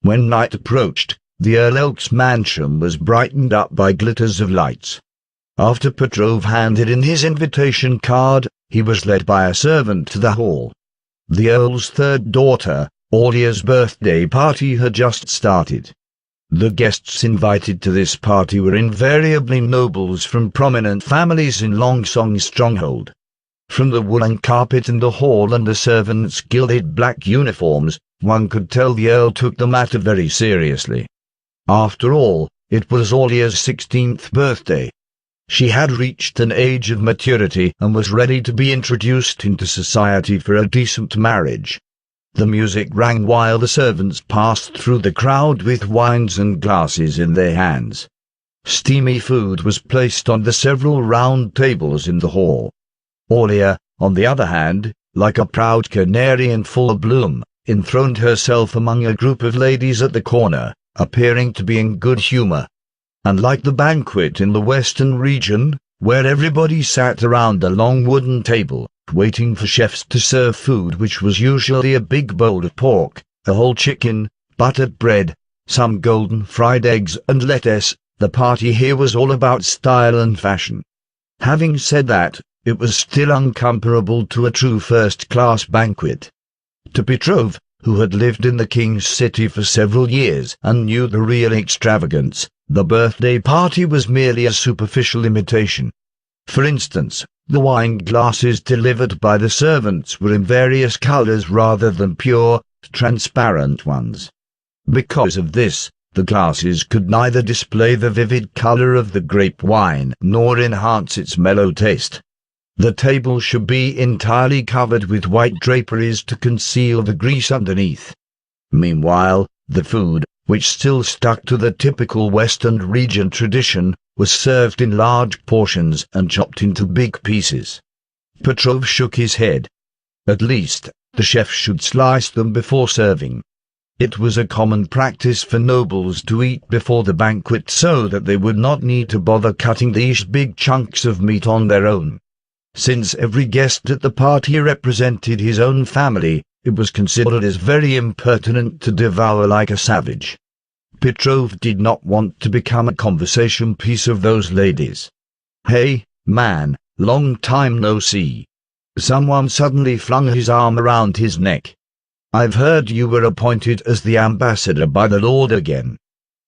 When night approached, the Earl Elk's mansion was brightened up by glitters of lights. After Petrov handed in his invitation card, he was led by a servant to the hall. The Earl's third daughter, Olia's birthday party had just started. The guests invited to this party were invariably nobles from prominent families in Longsong's stronghold. From the woolen carpet in the hall and the servants' gilded black uniforms, one could tell the Earl took the matter very seriously. After all, it was Olia's 16th birthday. She had reached an age of maturity and was ready to be introduced into society for a decent marriage. The music rang while the servants passed through the crowd with wines and glasses in their hands. Steamy food was placed on the several round tables in the hall. Olia, on the other hand, like a proud canary in full bloom, enthroned herself among a group of ladies at the corner, appearing to be in good humor. Unlike the banquet in the western region, where everybody sat around a long wooden table, waiting for chefs to serve food which was usually a big bowl of pork, a whole chicken, buttered bread, some golden fried eggs and lettuce, the party here was all about style and fashion. Having said that, it was still incomparable to a true first-class banquet. To Petrov, who had lived in the king's city for several years and knew the real extravagance, the birthday party was merely a superficial imitation. For instance, the wine glasses delivered by the servants were in various colors rather than pure, transparent ones. Because of this, the glasses could neither display the vivid color of the grape wine nor enhance its mellow taste. The table should be entirely covered with white draperies to conceal the grease underneath. Meanwhile, the food, which still stuck to the typical Western region tradition, was served in large portions and chopped into big pieces. Petrov shook his head. At least, the chef should slice them before serving. It was a common practice for nobles to eat before the banquet so that they would not need to bother cutting these big chunks of meat on their own. Since every guest at the party represented his own family, it was considered as very impertinent to devour like a savage. Petrov did not want to become a conversation piece of those ladies. "Hey, man, long time no see." Someone suddenly flung his arm around his neck. "I've heard you were appointed as the ambassador by the Lord again.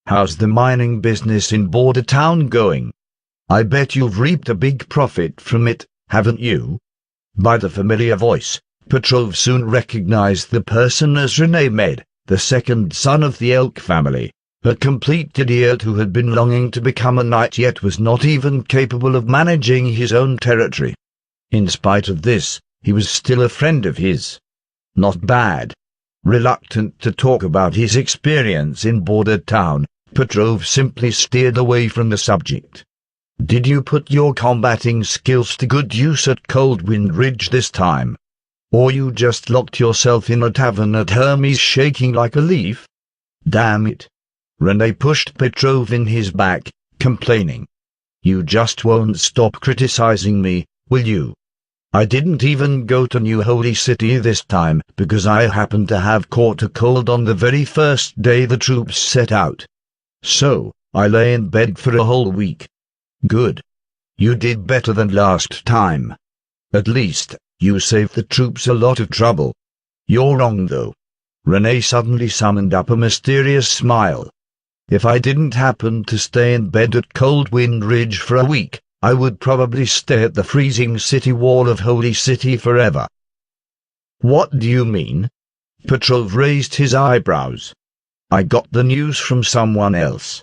How's the mining business in Border Town going? I bet you've reaped a big profit from it, haven't you?" By the familiar voice, Petrov soon recognized the person as Rene Med, the second son of the Elk family, a complete idiot who had been longing to become a knight yet was not even capable of managing his own territory. In spite of this, he was still a friend of his. Not bad. Reluctant to talk about his experience in Border Town, Petrov simply steered away from the subject. "Did you put your combating skills to good use at Coldwind Ridge this time? Or you just locked yourself in a tavern at Hermes shaking like a leaf?" "Damn it." Rene pushed Petrov in his back, complaining. "You just won't stop criticizing me, will you? I didn't even go to New Holy City this time because I happened to have caught a cold on the very first day the troops set out. So, I lay in bed for a whole week." "Good. You did better than last time. At least, you saved the troops a lot of trouble." "You're wrong though." Rene suddenly summoned up a mysterious smile. "If I didn't happen to stay in bed at Coldwind Ridge for a week, I would probably stay at the freezing city wall of Holy City forever." "What do you mean?" Petrov raised his eyebrows. "I got the news from someone else."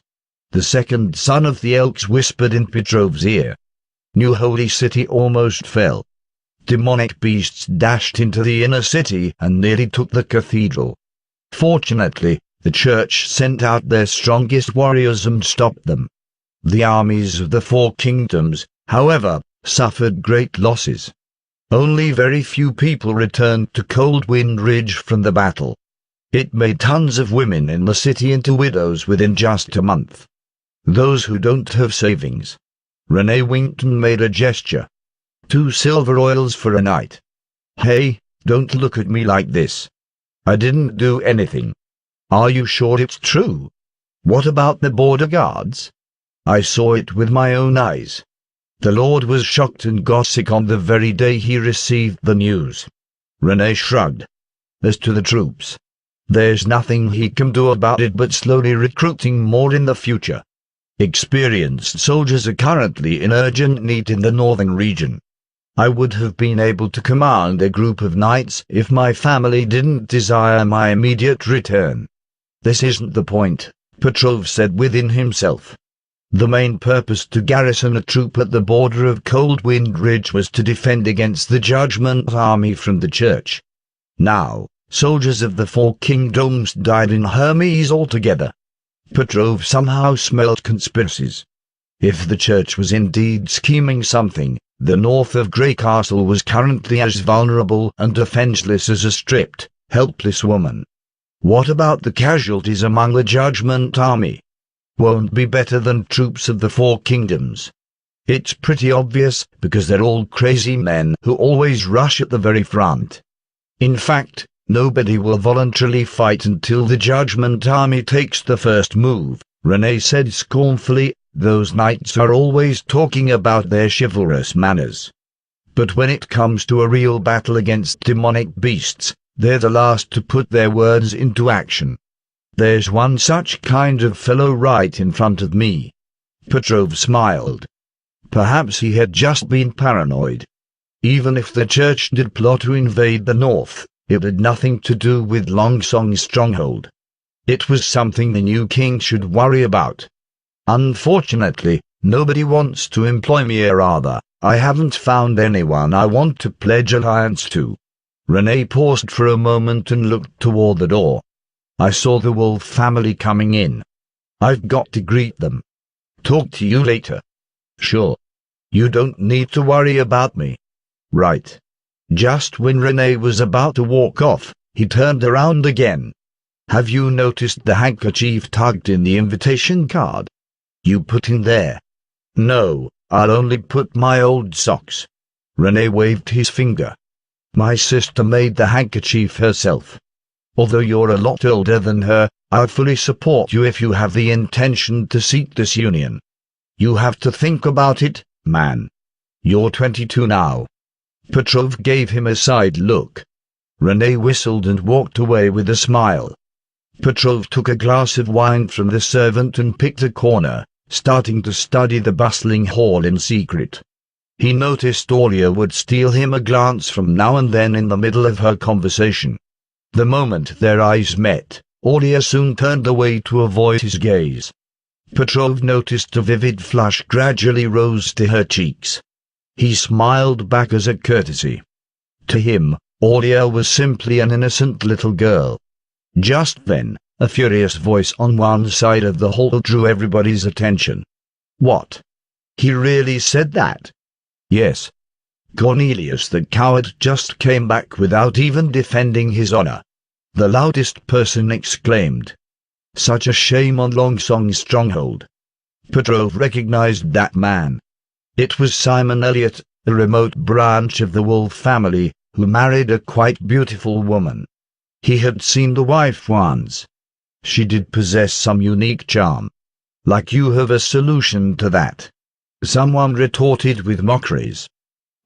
The second son of the Elks whispered in Petrov's ear. "New Holy City almost fell. Demonic beasts dashed into the inner city and nearly took the cathedral. Fortunately, the church sent out their strongest warriors and stopped them. The armies of the Four Kingdoms, however, suffered great losses. Only very few people returned to Coldwind Ridge from the battle. It made tons of women in the city into widows within just a month. Those who don't have savings." Rene winked and made a gesture. 2 silver oils for a night. "Hey, don't look at me like this. I didn't do anything." Are you sure it's true? What about the border guards? I saw it with my own eyes. The Lord was shocked and got sick on the very day he received the news. René shrugged. As to the troops, there's nothing he can do about it but slowly recruiting more in the future. Experienced soldiers are currently in urgent need in the northern region. I would have been able to command a group of knights if my family didn't desire my immediate return. This isn't the point, Petrov said within himself. The main purpose to garrison a troop at the border of Coldwind Ridge was to defend against the Judgment Army from the Church. Now, soldiers of the Four Kingdoms died in Hermes altogether. Petrov somehow smelled conspiracies. If the Church was indeed scheming something, the north of Grey Castle was currently as vulnerable and defenseless as a stripped, helpless woman. What about the casualties among the Judgment Army? Won't be better than troops of the Four Kingdoms. It's pretty obvious, because they're all crazy men who always rush at the very front. In fact, nobody will voluntarily fight until the Judgment Army takes the first move, René said scornfully. Those knights are always talking about their chivalrous manners. But when it comes to a real battle against demonic beasts, they're the last to put their words into action. There's one such kind of fellow right in front of me. Petrov smiled. Perhaps he had just been paranoid. Even if the Church did plot to invade the north, it had nothing to do with Longsong's stronghold. It was something the new king should worry about. Unfortunately, nobody wants to employ me, or rather, I haven't found anyone I want to pledge alliance to. René paused for a moment and looked toward the door. I saw the Wolf family coming in. I've got to greet them. Talk to you later. Sure. You don't need to worry about me. Right. Just when René was about to walk off, he turned around again. Have you noticed the handkerchief tucked in the invitation card? You put in there? No, I'll only put my old socks. René waved his finger. My sister made the handkerchief herself. Although you're a lot older than her, I'll fully support you if you have the intention to seek this union. You have to think about it, man. You're 22 now. Petrov gave him a side look. René whistled and walked away with a smile. Petrov took a glass of wine from the servant and picked a corner, starting to study the bustling hall in secret. He noticed Olia would steal him a glance from now and then in the middle of her conversation. The moment their eyes met, Olia soon turned away to avoid his gaze. Petrov noticed a vivid flush gradually rose to her cheeks. He smiled back as a courtesy. To him, Olia was simply an innocent little girl. Just then, a furious voice on one side of the hall drew everybody's attention. What? He really said that? Yes. Cornelius the coward just came back without even defending his honor. The loudest person exclaimed. Such a shame on Longsong's stronghold. Petrov recognized that man. It was Simon Elliot, a remote branch of the Wolf family, who married a quite beautiful woman. He had seen the wife once. She did possess some unique charm. Like you have a solution to that. Someone retorted with mockeries.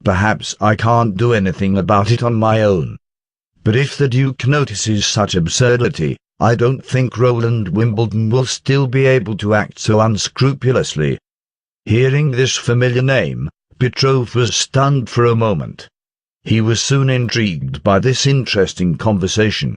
Perhaps I can't do anything about it on my own. But if the Duke notices such absurdity, I don't think Roland Wimbledon will still be able to act so unscrupulously. Hearing this familiar name, Petrov was stunned for a moment. He was soon intrigued by this interesting conversation.